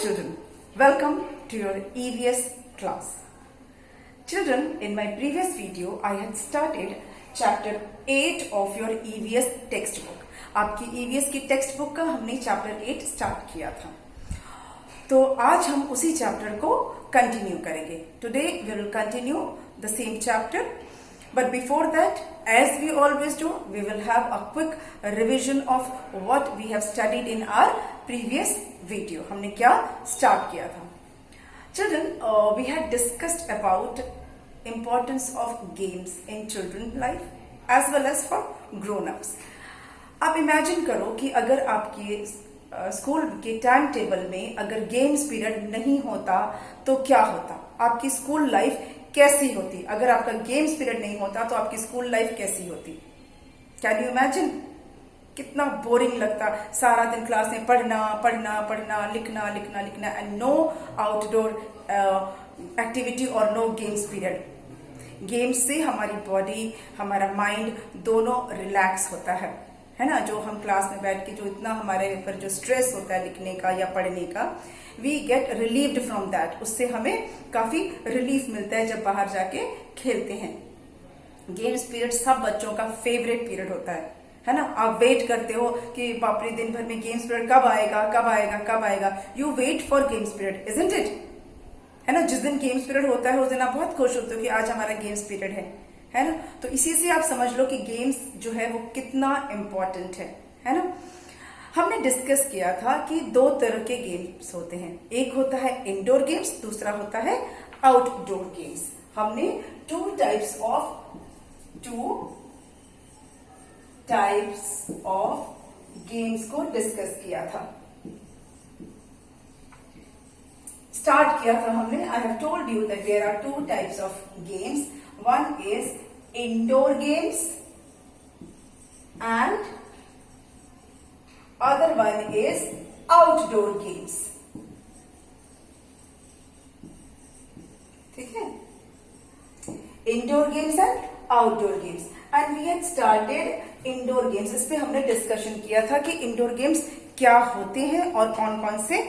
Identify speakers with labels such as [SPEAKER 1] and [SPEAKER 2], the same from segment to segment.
[SPEAKER 1] children, welcome to your EVS class. Children, in my previous video, I had started chapter 8 of your EVS textbook. आपकी EVS की text book का हमने chapter 8 start किया था, तो आज हम उसी चैप्टर को कंटिन्यू करेंगे. Today we will continue the same chapter, but before that, as we always do, we will have a quick revision of what we have studied in our previous video. हमने क्या start किया था. Children, we had discussed about importance of games in children's life as well as for grown-ups. आप imagine करो कि अगर आपके school के टाइम टेबल में अगर गेम्स पीरियड नहीं होता तो क्या होता, आपकी स्कूल लाइफ कैसी होती. अगर आपका गेम्स पीरियड नहीं होता तो आपकी स्कूल लाइफ कैसी होती. Can you imagine? कितना बोरिंग लगता, सारा दिन क्लास में पढ़ना पढ़ना पढ़ना, लिखना लिखना लिखना, एंड नो आउटडोर एक्टिविटी और नो गेम्स पीरियड. गेम्स से हमारी बॉडी, हमारा माइंड दोनों रिलैक्स होता है ना. जो हम क्लास में बैठ के जो इतना हमारे ऊपर जो स्ट्रेस होता है लिखने का या पढ़ने का, we get relieved from that. उससे हमें काफी रिलीफ मिलता है जब बाहर जाके खेलते हैं. गेम्स पीरियड सब बच्चों का फेवरेट पीरियड होता है ना. आप वेट करते हो कि बाप रे दिन भर में गेम्स पीरियड कब आएगा कब आएगा कब आएगा. You wait for games period, isn't it? है ना. जिस दिन गेम्स पीरियड होता है उस दिन आप बहुत खुश होते हो कि आज हमारा गेम्स पीरियड है ना. तो इसी से आप समझ लो कि गेम्स जो है वो कितना इम्पोर्टेंट है ना. हमने डिस्कस किया था कि दो तरह के गेम्स होते हैं. एक होता है इंडोर गेम्स, दूसरा होता है आउटडोर गेम्स. हमने टू टाइप्स ऑफ गेम्स को डिस्कस किया था, स्टार्ट किया था हमने. I have told you that there are two types of games. One is indoor games and other one is outdoor games. ठीक है, indoor games and outdoor games. And we had started indoor games. इस पे हमने discussion किया था कि indoor games क्या होते हैं और कौन कौन से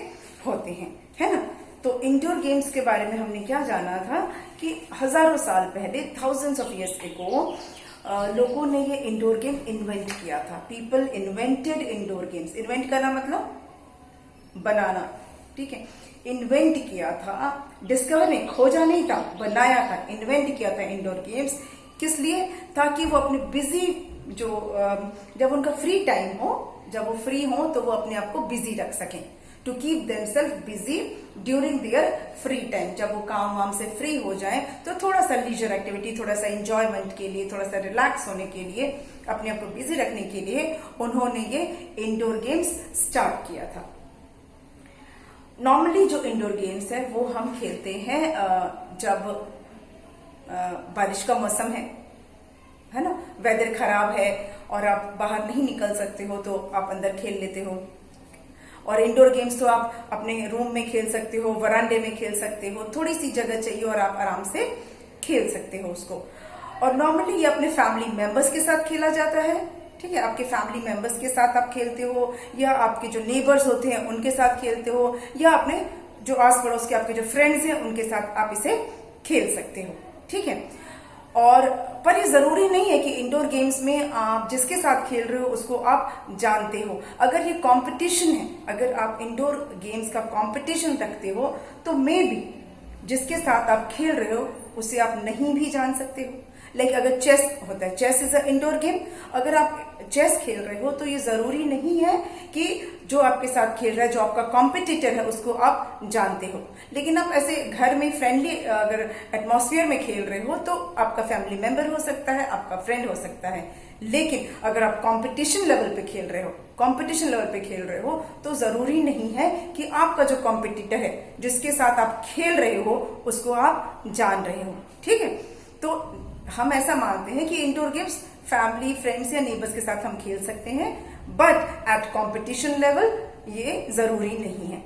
[SPEAKER 1] होते हैं, है ना. तो इंडोर गेम्स के बारे में हमने क्या जाना था कि हजारों साल पहले, थाउजेंड्स ऑफ इयर्स एगो, लोगों ने ये इंडोर गेम इन्वेंट किया था. People invented indoor games. Invent करना मतलब बनाना, ठीक है. इन्वेंट किया था, डिस्कवर नहीं, खोजा नहीं था, बनाया था, इन्वेंट किया था इंडोर गेम्स. किस लिए? ताकि वो अपने बिजी जो जब उनका फ्री टाइम हो, जब वो फ्री हो तो वो अपने आप को बिजी रख सकें. To keep themselves busy during their free time. जब वो काम वाम से फ्री हो जाए तो थोड़ा सा लीजर एक्टिविटी, थोड़ा सा एंजॉयमेंट के लिए, थोड़ा सा रिलैक्स होने के लिए, अपने आप को बिजी रखने के लिए उन्होंने ये इंडोर गेम्स स्टार्ट किया था. नॉर्मली जो इंडोर गेम्स है वो हम खेलते हैं जब बारिश का मौसम है ना, वेदर खराब है और आप बाहर नहीं निकल सकते हो तो आप अंदर खेल लेते हो. और इंडोर गेम्स तो आप अपने रूम में खेल सकते हो, वरांडे में खेल सकते हो, थोड़ी सी जगह चाहिए और आप आराम से खेल सकते हो उसको. और नॉर्मली ये अपने फैमिली मेंबर्स के साथ खेला जाता है, ठीक है. आपके फैमिली मेंबर्स के साथ आप खेलते हो, या आपके जो नेबर्स होते हैं उनके साथ खेलते हो, या अपने जो आस पड़ोस के आपके जो फ्रेंड्स हैं उनके साथ आप इसे खेल सकते हो, ठीक है. और पर ये जरूरी नहीं है कि इंडोर गेम्स में आप जिसके साथ खेल रहे हो उसको आप जानते हो. अगर ये कंपटीशन है, अगर आप इंडोर गेम्स का कंपटीशन रखते हो तो मे बी जिसके साथ आप खेल रहे हो उसे आप नहीं भी जान सकते हो. लाइक अगर चेस होता है, chess is a indoor game. अगर आप चेस खेल रहे हो तो ये जरूरी नहीं है कि जो आपके साथ खेल रहा है, जो आपका कॉम्पिटिटर है, उसको आप जानते हो. लेकिन आप ऐसे घर में फ्रेंडली अगर एटमॉस्फेयर में खेल रहे हो तो आपका फैमिली मेंबर हो सकता है, आपका फ्रेंड हो सकता है. लेकिन अगर आप कंपटीशन लेवल पे खेल रहे हो तो जरूरी नहीं है कि आपका जो कॉम्पिटिटर है, जिसके साथ आप खेल रहे हो, उसको आप जान रहे हो, ठीक है. तो हम ऐसा मानते हैं कि इंडोर गेम्स फैमिली, फ्रेंड्स या नेबर्स के साथ हम खेल सकते हैं, बट एट कंपटीशन लेवल ये जरूरी नहीं है.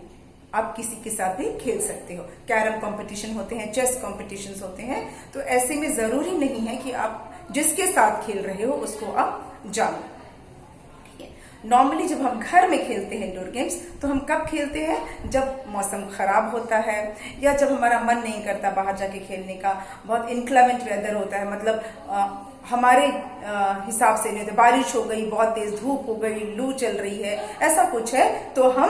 [SPEAKER 1] आप किसी के साथ भी खेल सकते हो. कैरम कंपटीशन होते हैं, चेस कंपटीशंस होते हैं, तो ऐसे में जरूरी नहीं है कि आप जिसके साथ खेल रहे हो उसको आप जानो, ठीक है. नॉर्मली जब हम घर में खेलते हैं इंडोर गेम्स तो हम कब खेलते हैं, जब मौसम खराब होता है या जब हमारा मन नहीं करता बाहर जाके खेलने का, बहुत इनक्लेमेंट वेदर होता है, मतलब हमारे हिसाब से नहीं होता, बारिश हो गई, बहुत तेज धूप हो गई, लू चल रही है, ऐसा कुछ है तो हम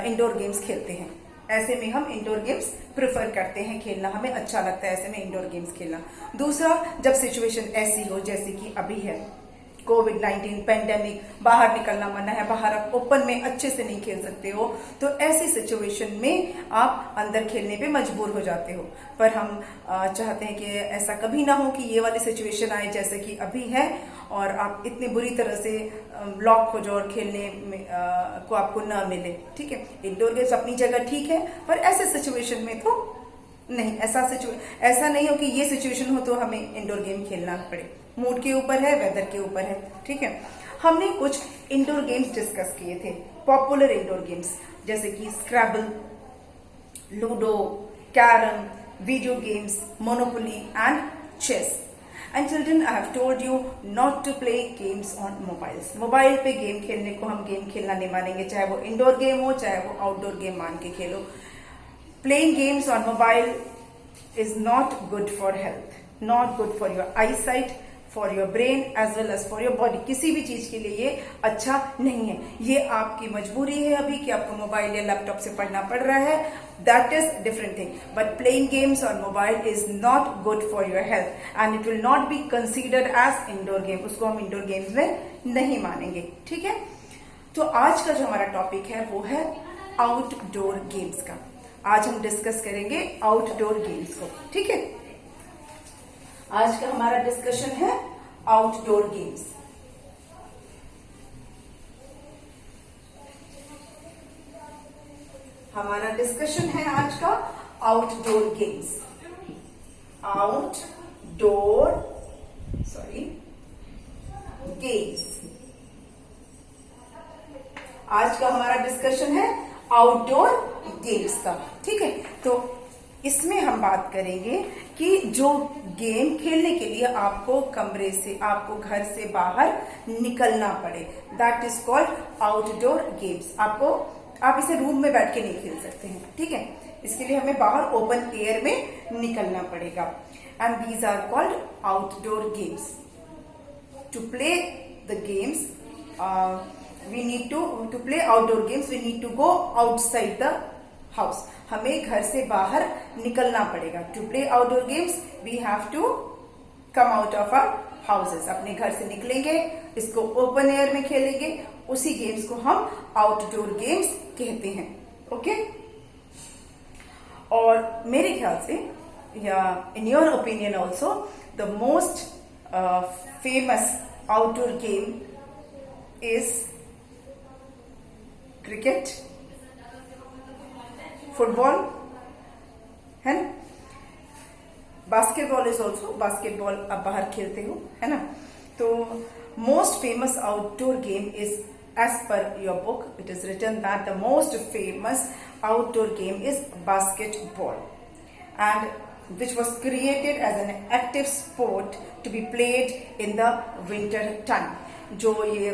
[SPEAKER 1] इंडोर गेम्स खेलते हैं। ऐसे में हम इंडोर गेम्स प्रेफर करते हैं खेलना, हमें अच्छा लगता है ऐसे में इंडोर गेम्स खेलना। दूसरा, जब सिचुएशन ऐसी हो जैसे कि अभी है कोविड-19 पेंडेमिक, बाहर निकलना मना है, बाहर आप ओपन में अच्छे से नहीं खेल सकते हो, तो ऐसी सिचुएशन में आप अंदर खेलने पे मजबूर हो जाते हो। पर हम चाहते हैं कि ऐसा कभी ना हो कि ये वाली सिचुएशन आए जैसे कि अभी है और आप इतनी बुरी तरह से लॉक हो जाओ और खेलने में को आपको ना मिले। ठीक है, इंडोर गेम्स अपनी जगह ठीक है, पर ऐसे सिचुएशन में तो नहीं, ऐसा नहीं हो कि ये सिचुएशन हो तो हमें इंडोर गेम खेलना पड़े। मूड के ऊपर है, वेदर के ऊपर है। ठीक है, हमने कुछ इंडोर गेम्स डिस्कस किए थे, पॉपुलर इंडोर गेम्स जैसे कि Scrabble, ludo, carrom, video games, Monopoly and chess. And children, I have told you not to play games on mobiles. Mobile पे गेम खेलने को हम गेम खेलना नहीं मानेंगे, चाहे वो इंडोर गेम हो चाहे वो आउटडोर गेम मान के खेलो। Playing games on mobile is not good for health, not good for your eyesight, for your brain as well as for your body. किसी भी चीज के लिए ये अच्छा नहीं है। ये आपकी मजबूरी है अभी कि आपको मोबाइल या लैपटॉप से पढ़ना पड़ रहा है, that is different thing. But playing games on mobile is not good for your health and it will not be considered as indoor game. उसको हम इंडोर गेम्स में नहीं मानेंगे। ठीक है, तो आज का जो हमारा टॉपिक है वो है आउटडोर गेम्स का। आज हम डिस्कस करेंगे आउटडोर गेम्स को। ठीक है, आज का हमारा डिस्कशन है आउटडोर गेम्स। हमारा डिस्कशन है आज का आउटडोर गेम्स। आउटडोर गेम्स, आज का हमारा डिस्कशन है आउटडोर गेम्स का। ठीक है, तो इसमें हम बात करेंगे कि जो गेम खेलने के लिए आपको कमरे से, आपको घर से बाहर निकलना पड़े, that is called outdoor games. आप इसे रूम में बैठ के नहीं खेल सकते हैं। ठीक है, इसके लिए हमें बाहर ओपन एयर में निकलना पड़ेगा and these are called outdoor games. To play the games we need to play outdoor games we need to go outside the house. हमें घर से बाहर निकलना पड़ेगा। To play outdoor games we have to come out of our houses. अपने घर से निकलेंगे, इसको ओपन एयर में खेलेंगे, उसी गेम्स को हम आउटडोर गेम्स कहते हैं। ओके, और मेरे ख्याल से या in your opinion also the most famous outdoor game is cricket, football है ना, बास्केटबॉल इज ऑल्सो, बास्केटबॉल आप बाहर खेलते हो है ना। तो most famous outdoor game is, as per your book it is written that the most famous outdoor game is basketball and which was created as an active sport to be played in the winter time. जो ये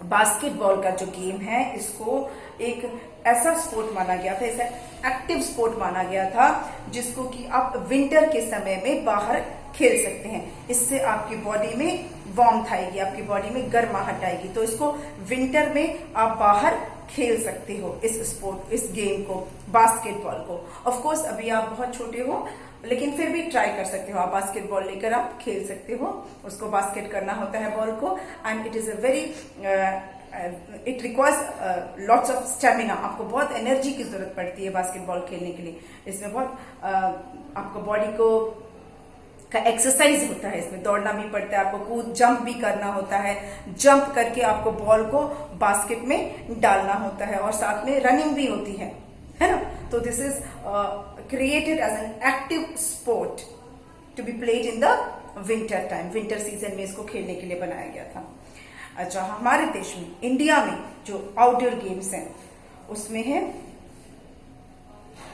[SPEAKER 1] basketball का जो game है, इसको एक ऐसा sport माना गया था, ऐसा एक्टिव स्पोर्ट माना गया था जिसको कि आप विंटर के समय में बाहर खेल सकते हैं। इससे आपकी बॉडी में वार्मथ आएगी, आपकी बॉडी में गर्माहट आएगी, तो इसको विंटर में आप बाहर खेल सकते हो इस स्पोर्ट, इस गेम को, बास्केटबॉल को। ऑफ कोर्स अभी आप बहुत छोटे हो लेकिन फिर भी ट्राई कर सकते हो, आप बास्केटबॉल लेकर आप खेल सकते हो। उसको बास्केट करना होता है बॉल को and it is a very it requires lots of stamina. आपको बहुत एनर्जी की जरूरत पड़ती है बास्केटबॉल खेलने के लिए। इसमें बहुत आपको बॉडी को का एक्सरसाइज होता है, इसमें दौड़ना भी पड़ता है, आपको कूद जंप भी करना होता है, जंप करके आपको बॉल को बास्केट में डालना होता है और साथ में रनिंग भी होती है ना। तो this is created as an active sport to be played in the winter time. Winter season में इसको खेलने के लिए बनाया गया था। अच्छा, हमारे देश में, इंडिया में जो आउटडोर गेम्स हैं उसमें है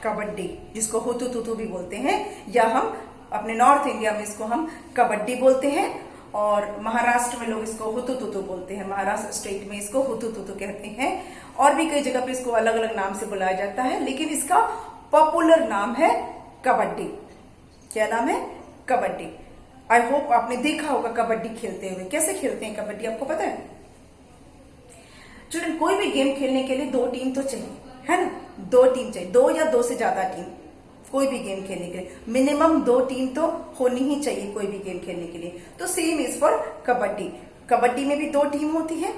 [SPEAKER 1] कबड्डी, जिसको हुतू तुतू भी बोलते हैं, या हम अपने नॉर्थ इंडिया में इसको हम कबड्डी बोलते हैं। और महाराष्ट्र में लोग इसको हुतुतुतु बोलते हैं, महाराष्ट्र स्टेट में इसको हुतुतुतु कहते हैं, और भी कई जगह पे इसको अलग अलग नाम से बुलाया जाता है, लेकिन इसका पॉपुलर नाम है कबड्डी। क्या नाम है? कबड्डी। आई होप आपने देखा होगा कबड्डी खेलते हुए। कैसे खेलते हैं कबड्डी, आपको पता है? चिल्ड्रन, कोई भी गेम खेलने के लिए 2 टीम तो चाहिए, है ना? 2 टीम चाहिए, 2 या 2 से ज्यादा टीम। कोई भी गेम खेलने के लिए मिनिमम 2 टीम तो होनी ही चाहिए, कोई भी गेम खेलने के लिए। तो same is for kabaddi. Kabaddi में भी 2 टीम होती है,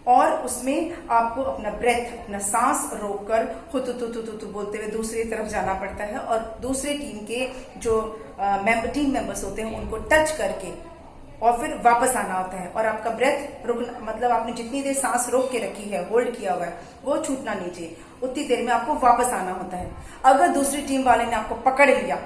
[SPEAKER 1] और उसमें आपको अपना ब्रेथ, अपना सांस रोककर हुतुतुतुतु बोलते हुए दूसरी तरफ जाना पड़ता है, और दूसरी टीम के जो टीम मेंबर्स होते हैं उनको टच करके और फिर वापस आना होता है। और आपका ब्रेथ रुकना, मतलब आपने जितनी देर सांस रोक के रखी है, होल्ड किया हुआ है, वो छूटना नहीं चाहिए। उतनी देर में आपको वापस आना होता है। अगर दूसरी टीम वाले ने आपको पकड़ लिया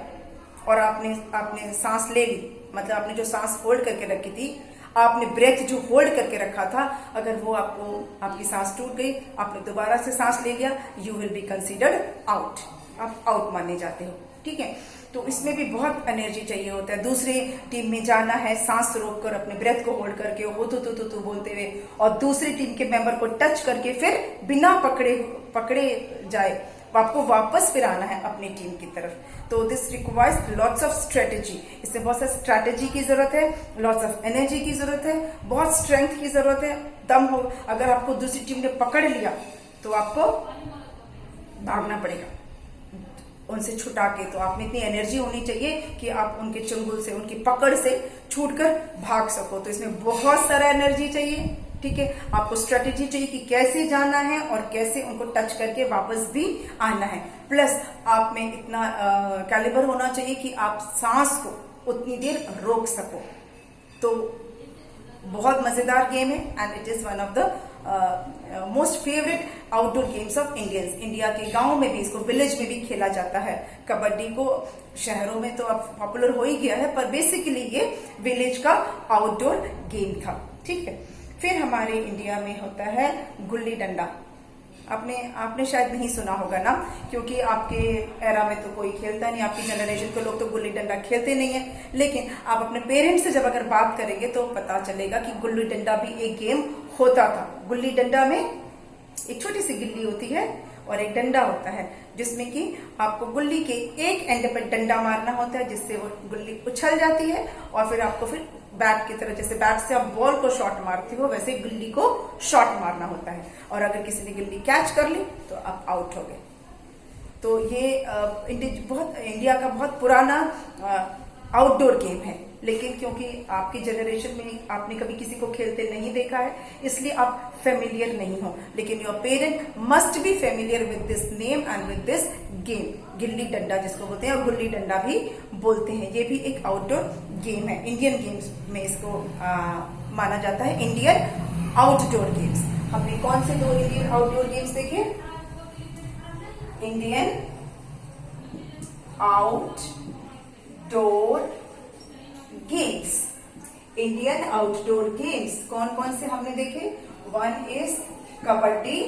[SPEAKER 1] और आपने सांस ले ली, मतलब आपने जो सांस होल्ड करके रखी थी, आपने ब्रेथ जो होल्ड करके रखा था, अगर वो आपकी सांस टूट गई, आपने दोबारा से सांस ले लिया, you will be considered out. आप आउट माने जाते हो। ठीक है, तो इसमें भी बहुत एनर्जी चाहिए होता है। दूसरी टीम में जाना है, सांस रोककर अपने ब्रेथ को होल्ड करके हुतुतुतु बोलते हुए, और दूसरी टीम के मेंबर को टच करके फिर बिना पकड़े जाए आपको वापस फिर आना है अपनी टीम की तरफ। तो this requires lots of strategy. इसमें बहुत सारी स्ट्रेटेजी की जरूरत है, लॉट्स ऑफ एनर्जी की जरूरत है, बहुत स्ट्रेंथ की जरूरत है, दम हो। अगर आपको दूसरी टीम ने पकड़ लिया तो आपको भागना पड़ेगा उनसे छुटा के। तो आप में इतनी एनर्जी होनी चाहिए कि आप उनके चंगुल से, उनकी पकड़ से छूटकर भाग सको। तो इसमें बहुत सारा एनर्जी चाहिए। ठीक है, आपको स्ट्रेटेजी चाहिए कि कैसे जाना है और कैसे उनको टच करके वापस भी आना है। प्लस आप में इतना कैलिबर होना चाहिए कि आप सांस को उतनी देर रोक सको। तो बहुत मजेदार गेम है, and it is one of the most favourite outdoor games of Indians. India के गांव में भी, इसको विलेज में भी खेला जाता है। कबड्डी को शहरों में तो अब पॉपुलर हो ही गया है, पर बेसिकली ये विलेज का आउटडोर गेम था। ठीक है, फिर हमारे इंडिया में होता है गुल्ली डंडा। आपने शायद नहीं सुना होगा ना, क्योंकि आपके एरा में तो कोई खेलता नहीं, आपकी जनरेशन के लोग तो गुल्ली डंडा खेलते नहीं है। लेकिन आप अपने पेरेंट्स से जब अगर बात करेंगे तो पता चलेगा कि गुल्ली डंडा भी एक गेम होता था। गुल्ली डंडा में एक छोटी सी गिल्ली होती है और एक डंडा होता है, जिसमें कि आपको गुल्ली के एक एंड पर डंडा मारना होता है, जिससे वो गुल्ली उछल जाती है, और फिर आपको फिर बैट की तरह, जैसे बैट से आप बॉल को शॉट मारते हो, वैसे गुल्ली को शॉट मारना होता है। और अगर किसी ने गिल्ली कैच कर ली तो आप आउट हो गए। तो ये इंडिया का बहुत पुराना आउटडोर गेम है, लेकिन क्योंकि आपकी जनरेशन में आपने कभी किसी को खेलते नहीं देखा है, इसलिए आप फेमिलियर नहीं हो। लेकिन your parent must be familiar with this name and with this game, gilli danda जिसको बोलते हैं, और गुल्ली डंडा भी बोलते हैं। ये भी एक आउटडोर गेम है। इंडियन गेम्स में इसको माना जाता है इंडियन आउटडोर गेम्स। हमने कौन से 2 इंडियन आउटडोर गेम्स देखे? Indian outdoor games. Indian outdoor games कौन कौन से हमने देखे? 1 इज कबड्डी,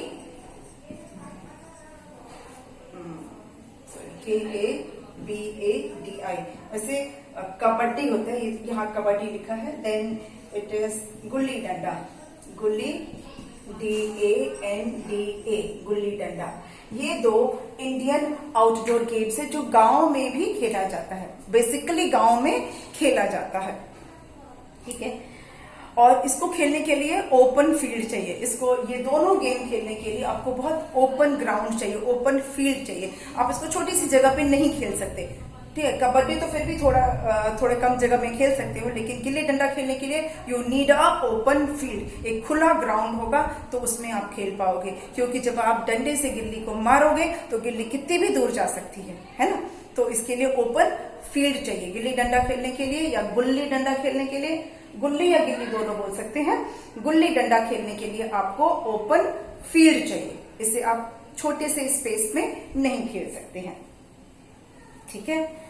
[SPEAKER 1] KABADI। वैसे कबड्डी होता है, यहाँ कबड्डी लिखा है। Then it is gulli danda, गुल्ली DANDA, गुल्ली डंडा। ये 2 इंडियन आउटडोर गेम्स है जो गांव में भी खेला जाता है, बेसिकली गांव में खेला जाता है। ठीक है, और इसको खेलने के लिए ओपन फील्ड चाहिए। ये दोनों गेम खेलने के लिए आपको बहुत ओपन ग्राउंड चाहिए, ओपन फील्ड चाहिए। आप इसको छोटी सी जगह पे नहीं खेल सकते। ठीक है, कबड्डी तो फिर भी थोड़े कम जगह में खेल सकते हो, लेकिन गिल्ली डंडा खेलने के लिए you need a open field. एक खुला ग्राउंड होगा तो उसमें आप खेल पाओगे, क्योंकि जब आप डंडे से गिल्ली को मारोगे तो गिल्ली कितनी भी दूर जा सकती है ना। तो इसके लिए ओपन फील्ड चाहिए गिल्ली डंडा खेलने के लिए, या गुल्ली डंडा खेलने के लिए। गुल्ली या गिल्ली दोनों बोल सकते हैं। गुल्ली डंडा खेलने के लिए आपको ओपन फील्ड चाहिए, इसे आप छोटे से स्पेस में नहीं खेल सकते हैं। ठीक है,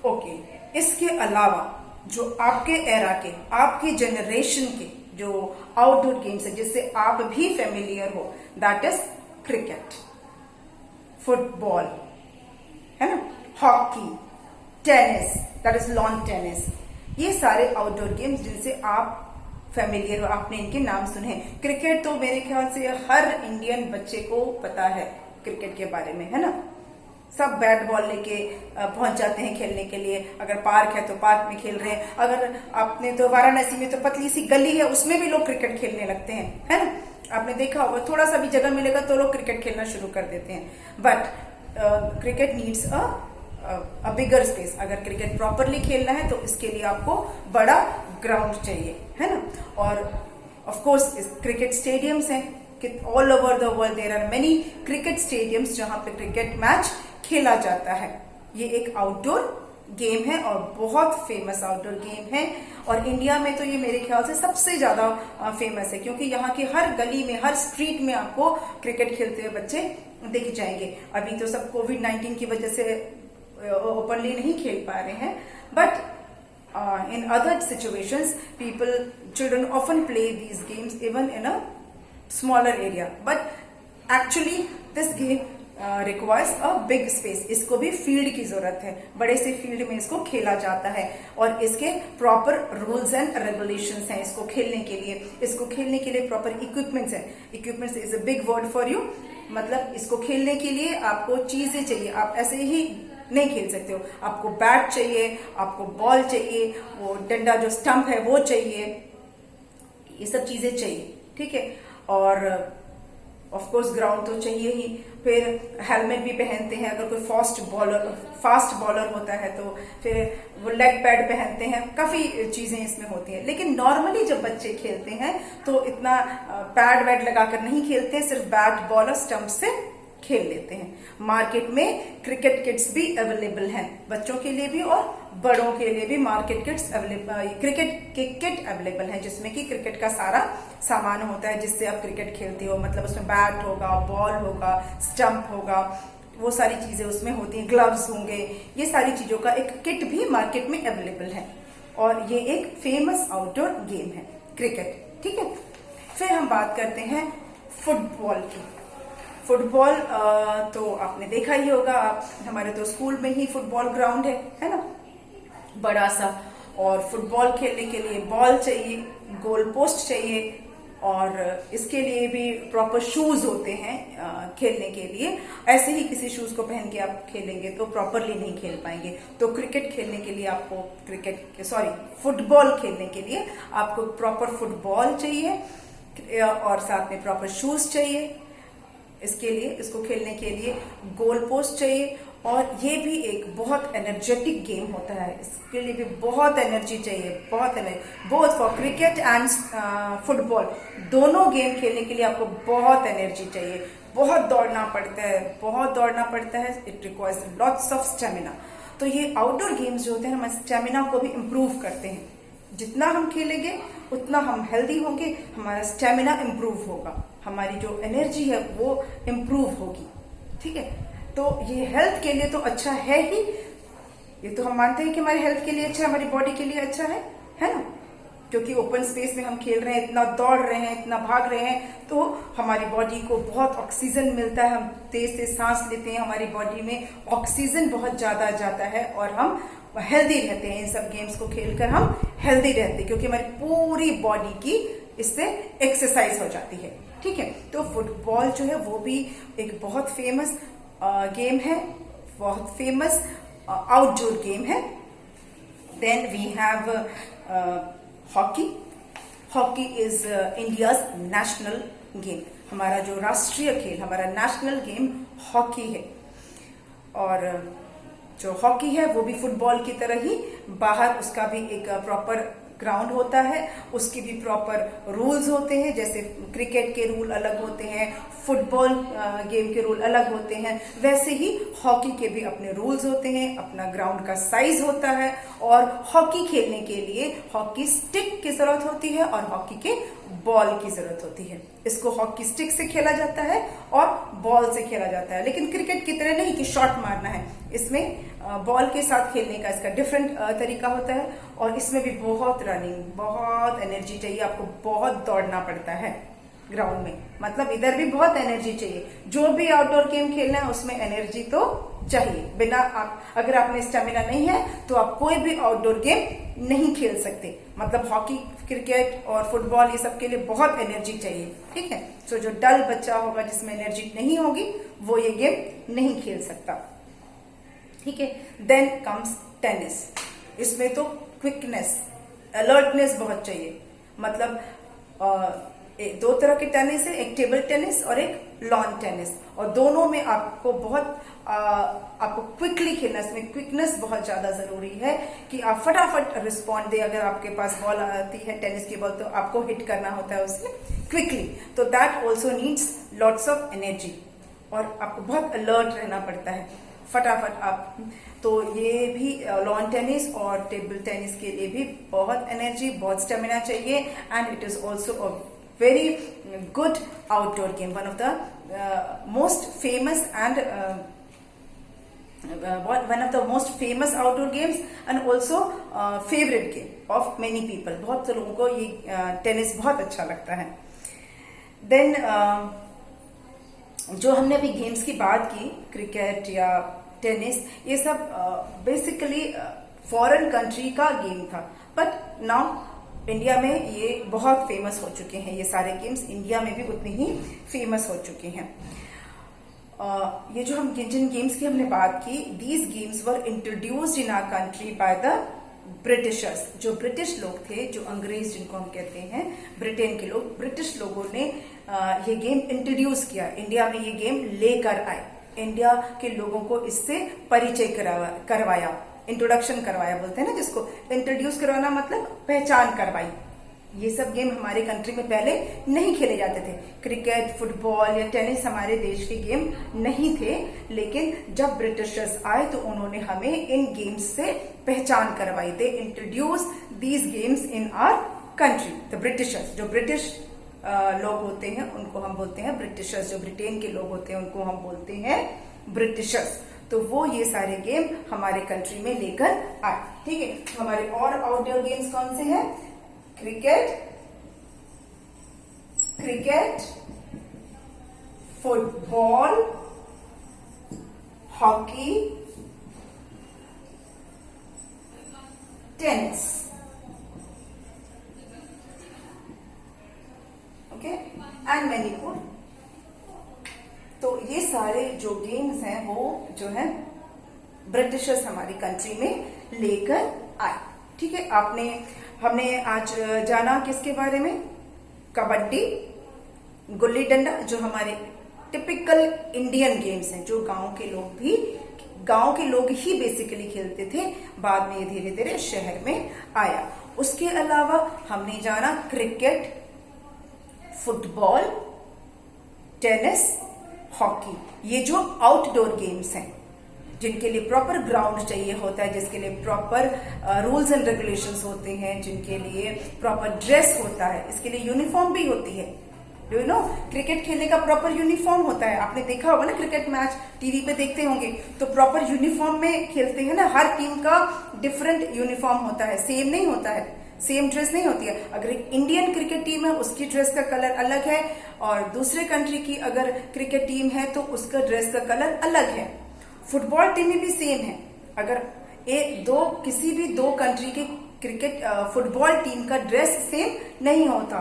[SPEAKER 1] ओके। इसके अलावा जो आपके एरा के, आपकी जनरेशन के जो आउटडोर गेम्स है जिससे आप भी फेमिलियर हो, दैट इज क्रिकेट, फुटबॉल, है ना, hockey, tennis, that is lawn tennis, ये सारे आउटडोर गेम्स जिनसे आप फेमिलियर हो, आपने इनके नाम सुने हैं। क्रिकेट तो मेरे ख्याल से हर इंडियन बच्चे को पता है क्रिकेट के बारे में, है ना। सब बैट बॉल लेके पहुंच जाते हैं खेलने के लिए। अगर पार्क है तो पार्क में खेल रहे हैं, अगर आपने तो वाराणसी में तो पतली सी गली है उसमें भी लोग क्रिकेट खेलने लगते हैं, है ना। आपने देखा होगा, थोड़ा सा भी जगह मिलेगा तो लोग क्रिकेट खेलना शुरू कर देते हैं। But cricket needs a bigger space. अगर क्रिकेट प्रॉपरली खेलना है तो इसके लिए आपको बड़ा ग्राउंड चाहिए, है ना। और ऑफ कोर्स क्रिकेट स्टेडियम्स हैं कि all over the world there are many cricket stadiums जहां पे क्रिकेट मैच खेला जाता है। ये एक आउटडोर गेम है और बहुत फेमस आउटडोर गेम है। और इंडिया में तो ये मेरे ख्याल से सबसे ज्यादा फेमस है, क्योंकि यहाँ की हर गली में, हर स्ट्रीट में आपको क्रिकेट खेलते हुए बच्चे दिख जाएंगे। अभी तो सब कोविड-19 की वजह से ओपनली नहीं खेल पा रहे हैं, but in other situations children often play these games even in a smaller area, but actually this game requires a big space. इसको भी फील्ड की जरूरत है, बड़े से फील्ड में इसको खेला जाता है और इसके प्रॉपर रूल्स एंड रेगुलेशंस हैं इसको खेलने के लिए। इसको खेलने के लिए प्रॉपर इक्विपमेंट्स है। Equipments is a big word for you. मतलब इसको खेलने के लिए आपको चीजें चाहिए, आप ऐसे ही नहीं खेल सकते हो। आपको बैट चाहिए, आपको बॉल चाहिए, वो डंडा जो स्टंप है वो चाहिए, ये सब चीजें चाहिए, ठीक है। और ऑफ कोर्स ग्राउंड तो चाहिए ही। फिर हेलमेट भी पहनते हैं, अगर कोई फास्ट बॉलर होता है तो फिर वो लेग पैड पहनते हैं। काफी चीजें इसमें होती हैं। लेकिन नॉर्मली जब बच्चे खेलते हैं तो इतना पैड वैड लगाकर नहीं खेलते, सिर्फ बैट बॉल और स्टंप से खेल लेते हैं। मार्केट में क्रिकेट किट्स भी अवेलेबल हैं, बच्चों के लिए भी और बड़ों के लिए भी। मार्केट किट्स अवेलेबल, क्रिकेट के किट अवेलेबल हैं जिसमें कि क्रिकेट का सारा सामान होता है जिससे आप क्रिकेट खेलते हो। मतलब उसमें बैट होगा, बॉल होगा, स्टंप होगा, वो सारी चीजें उसमें होती हैं, ग्लव्स होंगे। ये सारी चीजों का एक किट भी मार्केट में अवेलेबल है और ये एक फेमस आउटडोर गेम है क्रिकेट, ठीक है। फिर हम बात करते हैं फुटबॉल की। फुटबॉल तो आपने देखा ही होगा, आप हमारे तो स्कूल में ही फुटबॉल ग्राउंड है ना, बड़ा सा। और फुटबॉल खेलने के लिए बॉल चाहिए, गोल पोस्ट चाहिए और इसके लिए भी प्रॉपर शूज होते हैं खेलने के लिए। ऐसे ही किसी शूज को पहन के आप खेलेंगे तो प्रॉपरली नहीं खेल पाएंगे। तो क्रिकेट खेलने के लिए आपको फुटबॉल खेलने के लिए आपको प्रॉपर फुटबॉल चाहिए और साथ में प्रॉपर शूज चाहिए। इसके लिए, इसको खेलने के लिए गोल पोस्ट चाहिए और ये भी एक बहुत एनर्जेटिक गेम होता है। इसके लिए भी बहुत एनर्जी चाहिए, बहुत energy. Both for cricket and football, दोनों गेम खेलने के लिए आपको बहुत एनर्जी चाहिए। बहुत दौड़ना पड़ता है, it requires lots of stamina. तो ये आउटडोर गेम्स जो होते हैं हमारे स्टेमिना को भी इम्प्रूव करते हैं। जितना हम खेलेंगे उतना हम हेल्दी होंगे, हमारा स्टेमिना इम्प्रूव होगा, हमारी जो एनर्जी है वो इम्प्रूव होगी, ठीक है। तो ये हेल्थ के लिए तो अच्छा है ही, ये तो हम मानते हैं कि हमारी हेल्थ के लिए अच्छा है, हमारी बॉडी के लिए अच्छा है ना। क्योंकि ओपन स्पेस में हम खेल रहे हैं, इतना दौड़ रहे हैं, इतना भाग रहे हैं, तो हमारी बॉडी को बहुत ऑक्सीजन मिलता है। हम तेज से सांस लेते हैं, हमारी बॉडी में ऑक्सीजन बहुत ज्यादा जाता है और हम हेल्दी रहते हैं। इन सब गेम्स को खेलकर हम हेल्दी रहते हैं क्योंकि हमारी पूरी बॉडी की इससे एक्सरसाइज हो जाती है, ठीक है। तो फुटबॉल जो है वो भी एक बहुत फेमस गेम है, बहुत फेमस आउटडोर गेम है। Then we have hockey. Hockey is India's national game. हमारा जो राष्ट्रीय खेल, हमारा नेशनल गेम हॉकी है। और जो हॉकी है वो भी फुटबॉल की तरह ही बाहर उसका भी एक प्रॉपर ग्राउंड होता है, उसकी भी प्रॉपर रूल्स होते हैं। जैसे क्रिकेट के रूल अलग होते हैं, फुटबॉल गेम के रूल अलग होते हैं, वैसे ही हॉकी के भी अपने रूल्स होते हैं, अपना ग्राउंड का साइज होता है। और हॉकी खेलने के लिए हॉकी स्टिक की जरूरत होती है और हॉकी के बॉल की जरूरत होती है। इसको हॉकी स्टिक से खेला जाता है और बॉल से खेला जाता है, लेकिन क्रिकेट की तरह नहीं कि शॉट मारना है। इसमें बॉल के साथ खेलने का इसका डिफरेंट तरीका होता है और इसमें भी बहुत रनिंग, बहुत एनर्जी चाहिए, आपको बहुत दौड़ना पड़ता है ग्राउंड में। मतलब इधर भी बहुत एनर्जी चाहिए। जो भी आउटडोर गेम खेलना है उसमें एनर्जी तो चाहिए। बिना आप, अगर आप में स्टेमिना नहीं है तो आप कोई भी आउटडोर गेम नहीं खेल सकते। मतलब हॉकी, क्रिकेट और फुटबॉल ये सब के लिए बहुत एनर्जी चाहिए, ठीक है। तो जो डल बच्चा होगा, जिसमें एनर्जी नहीं होगी, वो ये गेम नहीं खेल सकता, ठीक है। Then comes tennis. इसमें तो क्विकनेस, अलर्टनेस बहुत चाहिए। मतलब दो तरह के टेनिस है, एक टेबल टेनिस और एक लॉन टेनिस, और दोनों में आपको आपको क्विकली खेलना, इसमें क्विकनेस बहुत ज्यादा जरूरी है कि आप फटाफट रिस्पॉन्ड दे। अगर आपके पास बॉल आती है, टेनिस की बॉल, तो आपको हिट करना होता है उसे क्विकली, तो that also needs lots of energy, और आपको बहुत अलर्ट रहना पड़ता है, फटाफट आप। तो ये भी लॉन टेनिस और टेबल टेनिस के लिए भी बहुत एनर्जी, बहुत स्टेमिना चाहिए, and it is also a very good outdoor game, one of the most famous and one of the most famous outdoor games, and also favorite game of many people. बहुत से लोगों को ये tennis बहुत अच्छा लगता है। देन जो हमने अभी गेम्स की बात की, क्रिकेट या टेनिस, ये सब बेसिकली फॉरेन कंट्री का गेम था, बट नाउ इंडिया में ये बहुत फेमस हो चुके हैं। ये सारे गेम्स इंडिया में भी उतने ही फेमस हो चुके हैं। ये जो हम जिन गेम्स की हमने बात की, these games were introduced in our country by the Britishers. जो ब्रिटिश लोग थे, जो अंग्रेज जिनको हम कहते हैं, ब्रिटेन के लोग, ब्रिटिश लोगों ने ये गेम इंट्रोड्यूस किया, इंडिया में ये गेम लेकर आए, इंडिया के लोगों को इससे परिचय करवाया, इंट्रोडक्शन करवाया बोलते हैं ना जिसको, इंट्रोड्यूस करवाना मतलब पहचान करवाई। ये सब गेम हमारे कंट्री में पहले नहीं खेले जाते थे। क्रिकेट, फुटबॉल या टेनिस हमारे देश के गेम नहीं थे, लेकिन जब ब्रिटिशर्स आए तो उन्होंने हमें इन गेम्स से पहचान करवाई। They introduce these games in our country. The Britishers, जो ब्रिटिश लोग होते हैं उनको हम बोलते हैं ब्रिटिशर्स, जो ब्रिटेन के लोग होते हैं उनको हम बोलते हैं ब्रिटिशर्स। तो वो ये सारे गेम हमारे कंट्री में लेकर आए, ठीक है। हमारे और आउटडोर गेम्स कौन से हैं? Cricket, football, hockey, tennis, okay, and many more. तो ये सारे जो गेम्स हैं वो जो है ब्रिटिशर्स हमारी कंट्री में लेकर आए, ठीक है। हमने आज जाना किसके बारे में? कबड्डी, गुल्ली डंडा, जो हमारे टिपिकल इंडियन गेम्स हैं, जो गांव के लोग ही बेसिकली खेलते थे, बाद में ये धीरे धीरे शहर में आया। उसके अलावा हमने जाना क्रिकेट, फुटबॉल, टेनिस, हॉकी, ये जो आउटडोर गेम्स हैं, जिनके लिए प्रॉपर ग्राउंड चाहिए होता है, जिसके लिए प्रॉपर रूल्स एंड रेगुलेशंस होते हैं, जिनके लिए प्रॉपर ड्रेस होता है, इसके लिए यूनिफॉर्म भी होती है। डू यू नो, क्रिकेट खेलने का प्रॉपर यूनिफॉर्म होता है। आपने देखा होगा ना, क्रिकेट मैच टीवी पे देखते होंगे तो प्रॉपर यूनिफॉर्म में खेलते हैं ना। हर टीम का डिफरेंट यूनिफॉर्म होता है, सेम नहीं होता है, सेम ड्रेस नहीं होती है। अगर एक इंडियन क्रिकेट टीम है उसकी ड्रेस का कलर अलग है, और दूसरे कंट्री की अगर क्रिकेट टीम है तो उसका ड्रेस का कलर अलग है। फुटबॉल टीम में भी सेम है। अगर किसी भी दो कंट्री के क्रिकेट फुटबॉल टीम का ड्रेस सेम नहीं होता,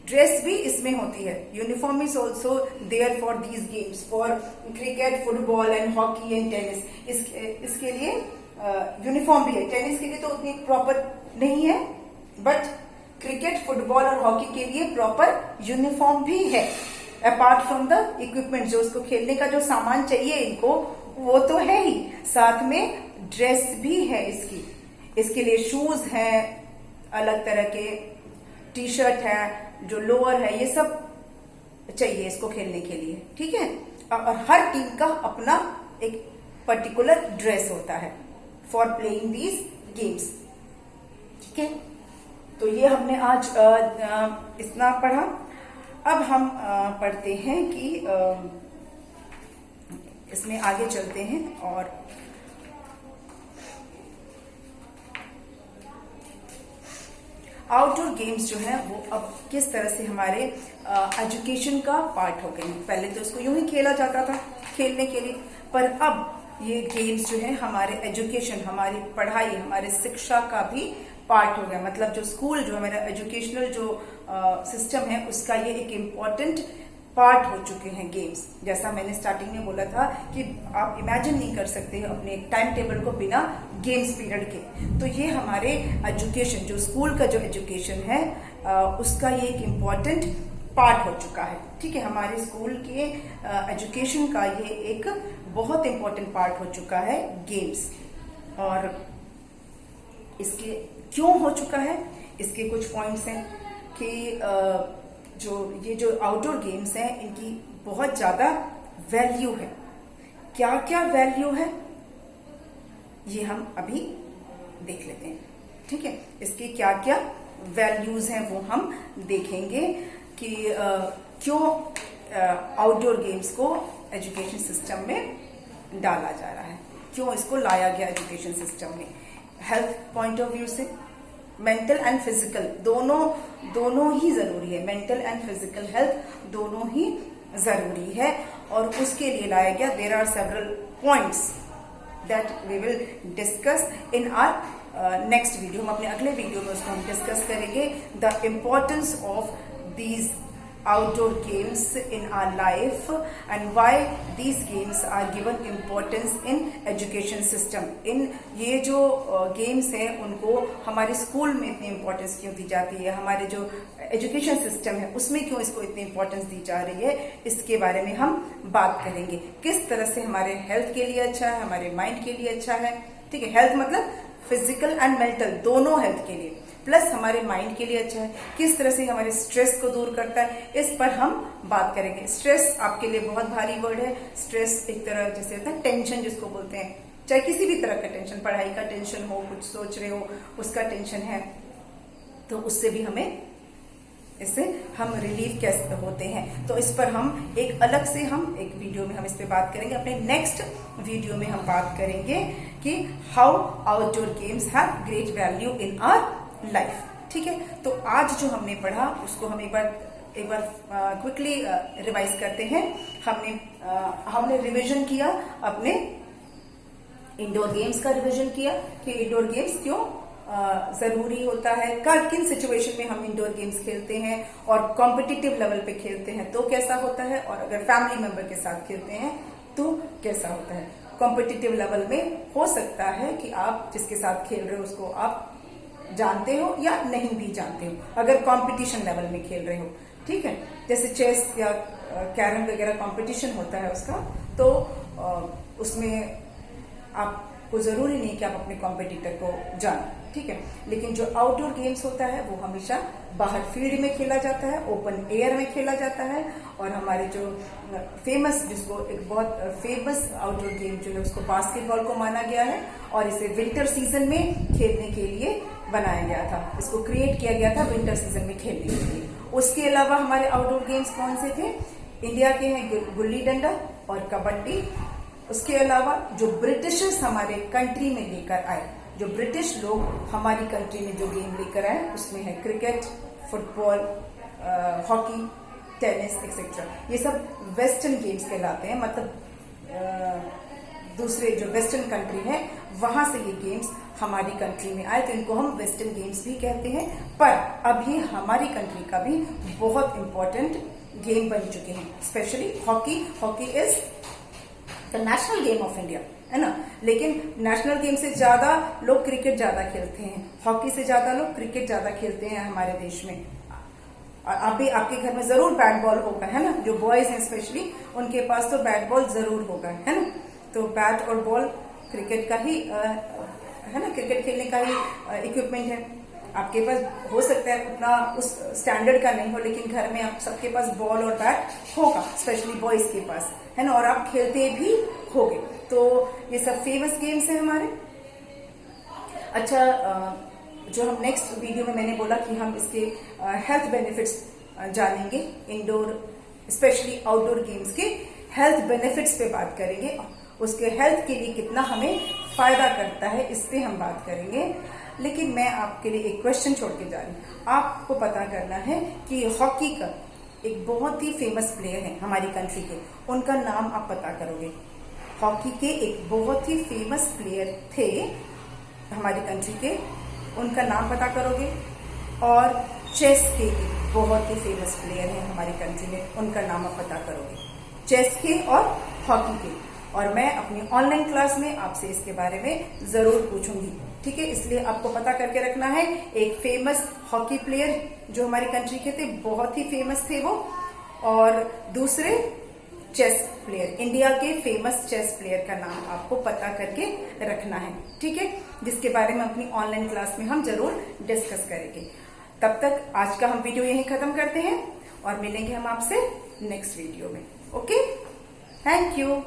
[SPEAKER 1] ड्रेस भी इसमें होती है। Uniform is also there for these games, for cricket, football and hockey and tennis. इसके लिए यूनिफॉर्म भी है। टेनिस के लिए तो उतनी प्रॉपर नहीं है, बट क्रिकेट, फुटबॉल और हॉकी के लिए प्रॉपर यूनिफॉर्म भी है। अपार्ट फ्रॉम द इक्विपमेंट, जो उसको खेलने का जो सामान चाहिए इनको, वो तो है ही, साथ में ड्रेस भी है इसके लिए शूज है अलग तरह के, टी शर्ट है, जो लोअर है, ये सब चाहिए इसको खेलने के लिए, ठीक है। और हर टीम का अपना एक पर्टिकुलर ड्रेस होता है फॉर प्लेइंग दीज गेम्स, ठीक है। तो ये हमने आज इतना पढ़ा। अब हम पढ़ते हैं कि इसमें आगे चलते हैं और आउटडोर गेम्स जो है वो अब किस तरह से हमारे एजुकेशन का पार्ट हो गए हैं। पहले तो इसको यूं ही खेला जाता था खेलने के लिए, पर अब ये गेम्स जो है हमारे एजुकेशन, हमारी पढ़ाई, हमारे शिक्षा का भी पार्ट हो गया। मतलब जो स्कूल, जो हमारा एजुकेशनल जो सिस्टम है, उसका ये एक इम्पॉर्टेंट पार्ट हो चुके हैं गेम्स। जैसा मैंने स्टार्टिंग में बोला था कि आप इमेजिन नहीं कर सकते अपने एक टाइम टेबल को बिना गेम्स पीरियड के। तो ये हमारे एजुकेशन, जो स्कूल का जो एजुकेशन है, उसका ये एक इम्पॉर्टेंट पार्ट हो चुका है। ठीक है, हमारे स्कूल के एजुकेशन का ये एक बहुत इम्पॉर्टेंट पार्ट हो चुका है गेम्स। और इसके क्यों हो चुका है, इसके कुछ पॉइंट्स हैं कि जो आउटडोर गेम्स हैं, इनकी बहुत ज्यादा वैल्यू है। क्या क्या वैल्यू है ये हम अभी देख लेते हैं। ठीक है, इसके क्या क्या वैल्यूज हैं वो हम देखेंगे कि क्यों आउटडोर गेम्स को एजुकेशन सिस्टम में डाला जा रहा है, क्यों इसको लाया गया एजुकेशन सिस्टम में। हेल्थ पॉइंट ऑफ व्यू से मेंटल एंड फिजिकल दोनों ही जरूरी है। मेंटल एंड फिजिकल हेल्थ दोनों ही जरूरी है, और उसके लिए लाया गया। There are several points that we will discuss in our next video. हम अपने अगले वीडियो में उसको हम डिस्कस करेंगे, the importance of these outdoor games in our life and why these games are given importance in education system। इन ये जो games हैं उनको हमारे स्कूल में इतनी इम्पोर्टेंस क्यों दी जाती है, हमारे जो एजुकेशन सिस्टम है उसमें क्यों इसको इतनी इम्पोर्टेंस दी जा रही है, इसके बारे में हम बात करेंगे। किस तरह से हमारे हेल्थ के लिए अच्छा है, हमारे माइंड के लिए अच्छा है। ठीक है, हेल्थ मतलब फिजिकल एंड मेंटल दोनों हेल्थ के लिए, प्लस हमारे माइंड के लिए अच्छा है। किस तरह से हमारे स्ट्रेस को दूर करता है, इस पर हम बात करेंगे। स्ट्रेस आपके लिए बहुत भारी वर्ड है। स्ट्रेस एक तरह जैसे होता है टेंशन जिसको बोलते हैं, चाहे किसी भी तरह का टेंशन, पढ़ाई का टेंशन हो, कुछ सोच रहे हो उसका टेंशन है, तो उससे भी इससे हम रिलीफ कैसे होते हैं। तो इस पर हम एक अलग से एक वीडियो में हम इस पे बात करेंगे। अपने नेक्स्ट वीडियो में हम बात करेंगे कि how outdoor games have great value in our life. ठीक है, तो आज जो हमने पढ़ा उसको हम एक बार क्विकली रिवाइज करते हैं। हमने रिवीजन किया, अपने इंडोर गेम्स का रिवीजन किया कि इंडोर गेम्स क्यों जरूरी होता है, किन सिचुएशन में हम इंडोर गेम्स खेलते हैं, और कॉम्पिटिटिव लेवल पे खेलते हैं तो कैसा होता है, और अगर फैमिली मेंबर के साथ खेलते हैं तो कैसा होता है। कॉम्पिटिटिव लेवल में हो सकता है कि आप जिसके साथ खेल रहे हो उसको आप जानते हो या नहीं भी जानते हो, अगर कंपटीशन लेवल में खेल रहे हो। ठीक है, जैसे चेस या कैरम वगैरह कंपटीशन होता है उसका, तो उसमें आपको जरूरी नहीं कि आप अपने कॉम्पिटिटर को जानो। ठीक है, लेकिन जो आउटडोर गेम्स होता है वो हमेशा बाहर फील्ड में खेला जाता है, ओपन एयर में खेला जाता है। और हमारे जो फेमस, जिसको एक बहुत फेमस आउटडोर गेम जो है उसको बास्केटबॉल को माना गया है, और इसे विंटर सीजन में खेलने के लिए बनाया गया था। इसको क्रिएट किया गया था विंटर सीजन में खेलने के लिए। उसके अलावा हमारे आउटडोर गेम्स कौन से थे? इंडिया के हैं गुल्ली डंडा और कबड्डी। उसके अलावा जो ब्रिटिशर्स हमारे कंट्री में लेकर आए, जो ब्रिटिश लोग हमारी कंट्री में जो गेम लेकर आए, उसमें है cricket, football, hockey, tennis etcetera. ये सब वेस्टर्न गेम्स कहलाते हैं। मतलब दूसरे जो वेस्टर्न कंट्री है वहां से ये गेम्स हमारी कंट्री में आए, तो इनको हम वेस्टर्न गेम्स भी कहते हैं। पर अभी हमारी कंट्री का भी बहुत इंपॉर्टेंट गेम बन चुके हैं, specially hockey. Hockey is the national game of India, है ना। लेकिन नेशनल गेम से ज्यादा लोग क्रिकेट ज्यादा खेलते हैं, हॉकी से ज्यादा लोग क्रिकेट ज्यादा खेलते हैं हमारे देश में। अभी आपके घर में जरूर बैट बॉल होगा, है ना। जो बॉयज हैं स्पेशली, उनके पास तो बैट बॉल जरूर होगा, है ना। तो बैट और बॉल क्रिकेट का ही है ना, क्रिकेट खेलने का ही इक्विपमेंट है। आपके पास हो सकता है उतना उस स्टैंडर्ड का नहीं हो, लेकिन घर में आप सबके पास बॉल और बैट होगा, स्पेशली बॉयज के पास, है ना। और आप खेलते भी होगे। तो ये सब फेमस गेम्स हैं हमारे। अच्छा, जो हम नेक्स्ट वीडियो में मैंने बोला कि हम इसके हेल्थ बेनिफिट्स जानेंगे, इंडोर स्पेशली आउटडोर गेम्स के हेल्थ बेनिफिट्स पे बात करेंगे। उसके हेल्थ के लिए कितना हमें फायदा करता है, इस पे हम बात करेंगे। लेकिन मैं आपके लिए एक क्वेश्चन छोड़ के जा रही हूँ। आपको पता करना है कि हॉकी का एक बहुत ही फेमस प्लेयर है हमारी कंट्री के, उनका नाम आप पता करोगे। हॉकी के एक बहुत ही फेमस प्लेयर थे हमारी कंट्री के, उनका नाम पता करोगे। और चेस के एक बहुत ही फेमस प्लेयर हैं हमारी कंट्री में, उनका नाम आप पता करोगे, चेस के और हॉकी के। और मैं अपनी ऑनलाइन क्लास में आपसे इसके बारे में जरूर पूछूंगी, ठीक है। इसलिए आपको पता करके रखना है। एक फेमस हॉकी प्लेयर जो हमारी कंट्री के थे, बहुत ही फेमस थे वो, और दूसरे चेस प्लेयर, इंडिया के फेमस चेस प्लेयर का नाम आपको पता करके रखना है, ठीक है, जिसके बारे में अपनी ऑनलाइन क्लास में हम जरूर डिस्कस करेंगे। तब तक आज का हम वीडियो यहीं खत्म करते हैं और मिलेंगे हम आपसे नेक्स्ट वीडियो में। Okay, thank you.